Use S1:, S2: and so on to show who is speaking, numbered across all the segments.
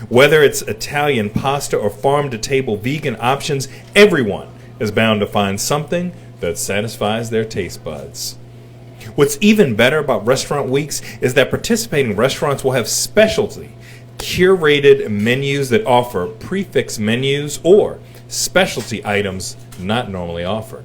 S1: Whether it's Italian pasta or farm-to-table vegan options, everyone is bound to find something that satisfies their taste buds. What's even better about Restaurant Weeks is that participating restaurants will have specialty, curated menus that offer prefix menus or specialty items not normally offered.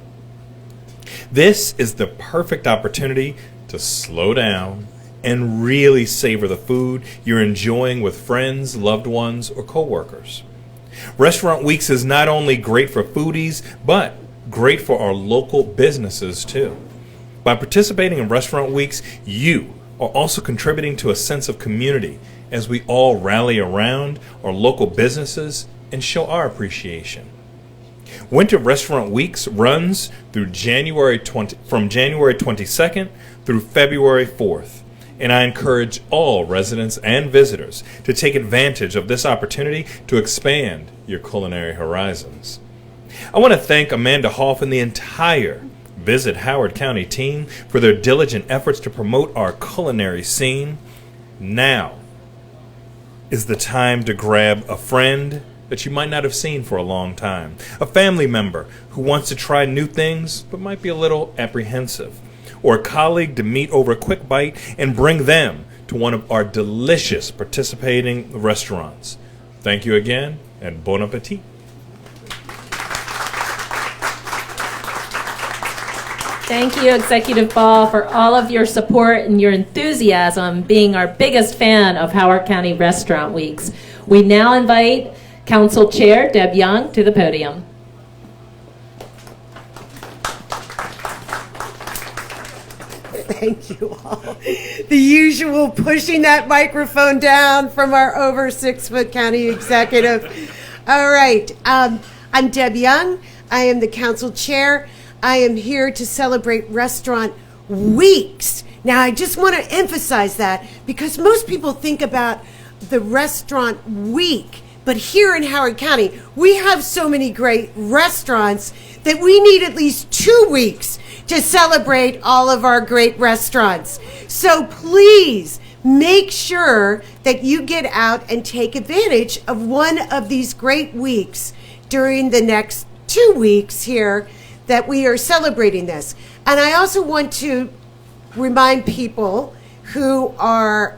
S1: This is the perfect opportunity to slow down and really savor the food you're enjoying with friends, loved ones, or coworkers. Restaurant Weeks is not only great for foodies, but great for our local businesses too. By participating in Restaurant Weeks, you are also contributing to a sense of community as we all rally around our local businesses and show our appreciation. Winter Restaurant Weeks runs through from January 22nd through February 4th. And I encourage all residents and visitors to take advantage of this opportunity to expand your culinary horizons. I want to thank Amanda Hoff and the entire Visit Howard County team for their diligent efforts to promote our culinary scene. Now is the time to grab a friend that you might not have seen for a long time, a family member who wants to try new things but might be a little apprehensive, or a colleague to meet over a quick bite and bring them to one of our delicious participating restaurants. Thank you again, and bon appetit.
S2: Thank you, Executive Ball, for all of your support and your enthusiasm being our biggest fan of Howard County Restaurant Weeks. We now invite Council Chair Deb Young to the podium.
S3: Thank you all. The usual pushing that microphone down from our over 6 foot county executive. All right. I'm Deb Young. I am the council chair. I am here to celebrate Restaurant Weeks. Now, I just want to emphasize that because most people think about the Restaurant Week. But here in Howard County, we have so many great restaurants that we need at least 2 weeks to celebrate all of our great restaurants. So please make sure that you get out and take advantage of one of these great weeks during the next 2 weeks here that we are celebrating this. And I also want to remind people who are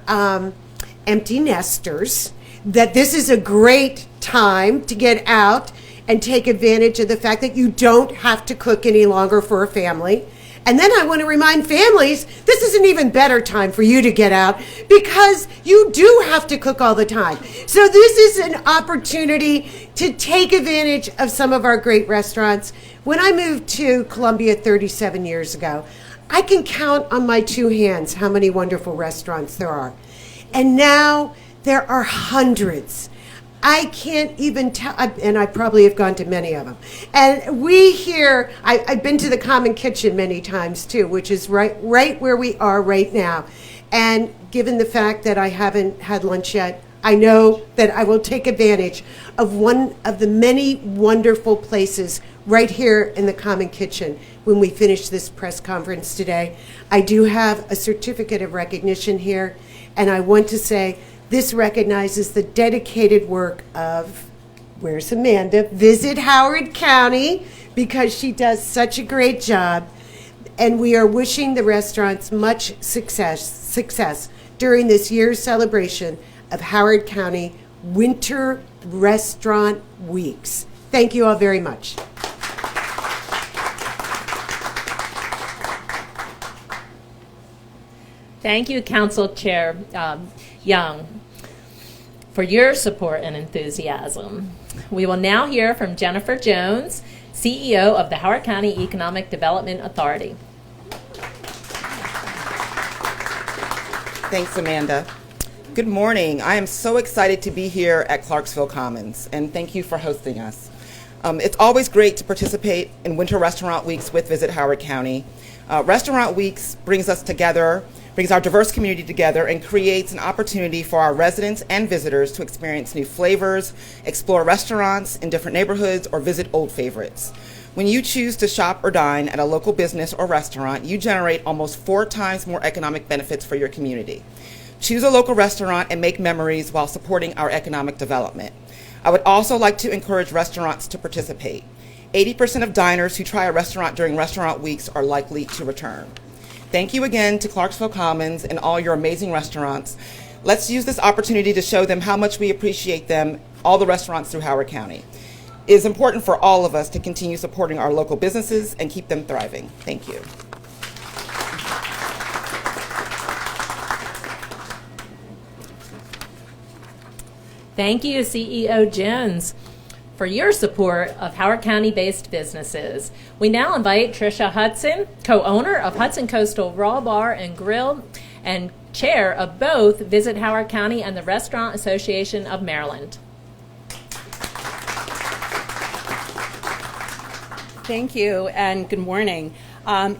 S3: empty nesters that this is a great time to get out and take advantage of the fact that you don't have to cook any longer for a family. And then I want to remind families, this is an even better time for you to get out because you do have to cook all the time. So this is an opportunity to take advantage of some of our great restaurants. When I moved to Columbia 37 years ago, I can count on my 2 hands how many wonderful restaurants there are. And now there are hundreds. I can't even tell, and I probably have gone to many of them. And we here, I've been to the Common Kitchen many times too, which is right where we are right now. And given the fact that I haven't had lunch yet, I know that I will take advantage of one of the many wonderful places right here in the Common Kitchen when we finish this press conference today. I do have a certificate of recognition here, and I want to say this recognizes the dedicated work of, where's Amanda? Visit Howard County, because she does such a great job. And we are wishing the restaurants much success during this year's celebration of Howard County Winter Restaurant Weeks. Thank you all very much.
S2: Thank you, Council Chair Young, for your support and enthusiasm. We will now hear from Jennifer Jones, CEO of the Howard County Economic Development Authority.
S4: Thanks, Amanda. Good morning. I am so excited to be here at Clarksville Commons, and thank you for hosting us. It's always great to participate in Winter Restaurant Weeks with Visit Howard County. Restaurant Weeks brings us together, brings our diverse community together, and creates an opportunity for our residents and visitors to experience new flavors, explore restaurants in different neighborhoods, or visit old favorites. When you choose to shop or dine at a local business or restaurant, you generate almost 4 times more economic benefits for your community. Choose a local restaurant and make memories while supporting our economic development. I would also like to encourage restaurants to participate. 80% of diners who try a restaurant during restaurant weeks are likely to return. Thank you again to Clarksville Commons and all your amazing restaurants. Let's use this opportunity to show them how much we appreciate them, all the restaurants through Howard County. It is important for all of us to continue supporting our local businesses and keep them thriving. Thank you.
S2: Thank you, CEO Jones, for your support of Howard County-based businesses. We now invite Tricia Hudson, co-owner of Hudson Coastal Raw Bar and Grill and chair of both Visit Howard County and the Restaurant Association of Maryland.
S5: Thank you, and good morning.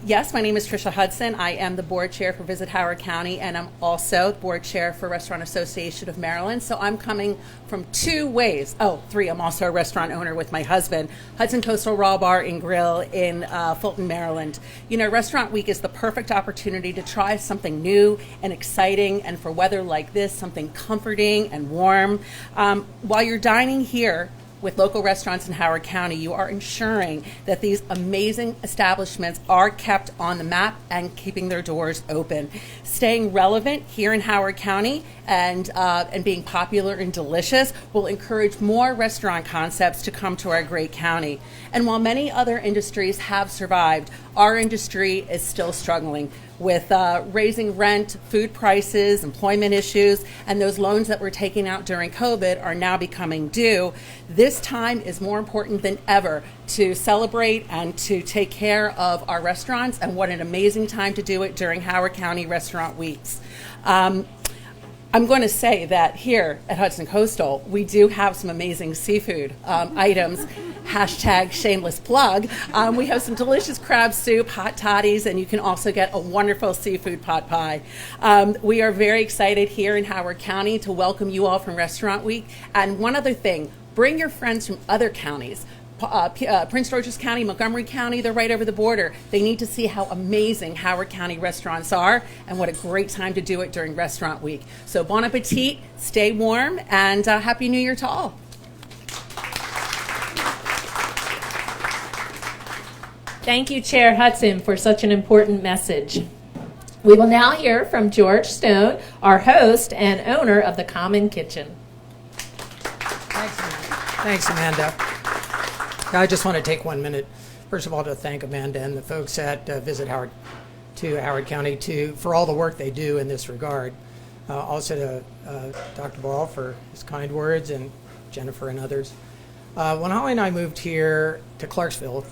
S5: Yes, my name is Tricia Hudson. I am the board chair for Visit Howard County, and I'm also the board chair for Restaurant Association of Maryland. So I'm coming from two ways. Oh, three. I'm also a restaurant owner with my husband, Hudson Coastal Raw Bar and Grill in Fulton, Maryland. You know, Restaurant Week is the perfect opportunity to try something new and exciting, and for weather like this, something comforting and warm. While you're dining here with local restaurants in Howard County, you are ensuring that these amazing establishments are kept on the map and keeping their doors open. Staying relevant here in Howard County and being popular and delicious will encourage more restaurant concepts to come to our great county. And while many other industries have survived, our industry is still struggling with raising rent, food prices, employment issues, and those loans that were taken out during COVID are now becoming due. This time is more important than ever to celebrate and to take care of our restaurants, and what an amazing time to do it during Howard County Restaurant Weeks. I'm going to say that here at Hudson Coastal, we do have some amazing seafood items. Hashtag shameless plug. We have some delicious crab soup, hot toddies, and you can also get a wonderful seafood pot pie. We are very excited here in Howard County to welcome you all from Restaurant Week. And one other thing, bring your friends from other counties. Prince George's County, Montgomery County, they're right over the border. They need to see how amazing Howard County restaurants are and what a great time to do it during Restaurant Week. So bon appetit, stay warm, and Happy New Year to all.
S2: Thank you, Chair Hudson, for such an important message. We will now hear from George Stone, our host and owner of the Common Kitchen.
S6: Thanks, Amanda. I just want to take 1 minute, first of all, to thank Amanda and the folks at Visit Howard County for all the work they do in this regard. Also to Dr. Ball for his kind words, and Jennifer and others. When Holly and I moved here to Clarksville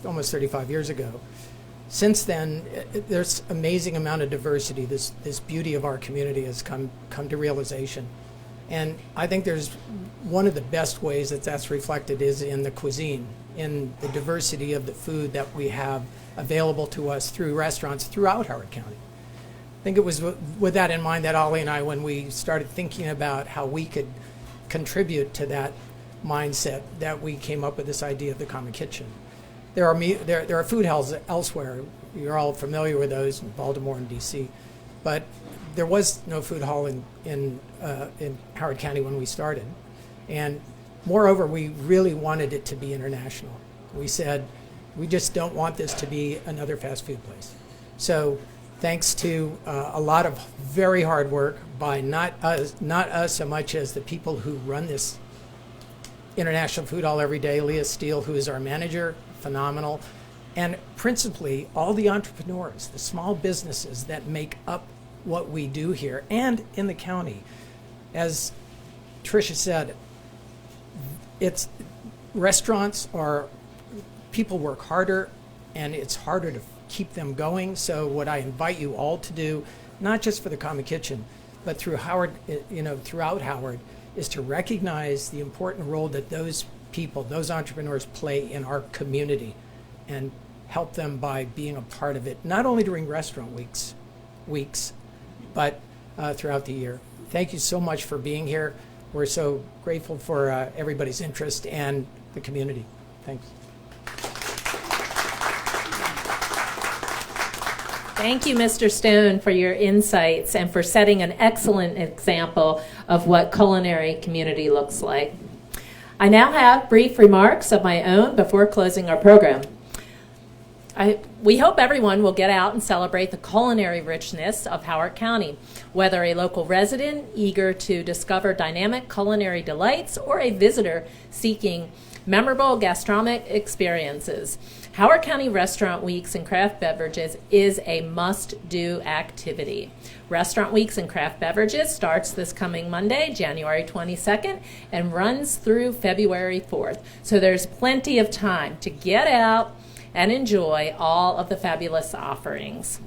S6: almost 35 years ago, since then, there's amazing amount of diversity. This beauty of our community has come to realization. And I think there's one of the best ways that's reflected is in the cuisine, in the diversity of the food that we have available to us through restaurants throughout Howard County. I think it was with that in mind that Ollie and I, when we started thinking about how we could contribute to that mindset, that we came up with this idea of the Common Kitchen. There are food halls elsewhere. You're all familiar with those in Baltimore and D.C., but there was no food hall in Howard County when we started. And moreover, we really wanted it to be international. We said, we just don't want this to be another fast food place. So thanks to a lot of very hard work by not us so much as the people who run this International Food Hall every day, Leah Steele, who is our manager, phenomenal, and principally all the entrepreneurs, the small businesses that make up what we do here and in the county. As Tricia said, it's restaurants are, people work harder and it's harder to keep them going. So what I invite you all to do, not just for the Common Kitchen, but through Howard, throughout Howard, is to recognize the important role that those people, those entrepreneurs play in our community and help them by being a part of it, not only during restaurant weeks, but throughout the year. Thank you so much for being here. We're so grateful for everybody's interest and the community. Thanks.
S2: Thank you, Mr. Stone, for your insights and for setting an excellent example of what culinary community looks like. I now have brief remarks of my own before closing our program. We hope everyone will get out and celebrate the culinary richness of Howard County, whether a local resident eager to discover dynamic culinary delights or a visitor seeking memorable gastronomic experiences. Howard County Restaurant Weeks and Craft Beverages is a must-do activity. Restaurant Weeks and Craft Beverages starts this coming Monday, January 22nd, and runs through February 4th. So there's plenty of time to get out and enjoy all of the fabulous offerings.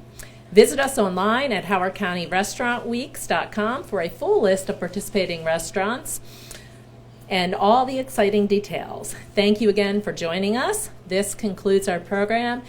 S2: Visit us online at howardcountyrestaurantweeks.com for a full list of participating restaurants and all the exciting details. Thank you again for joining us. This concludes our program.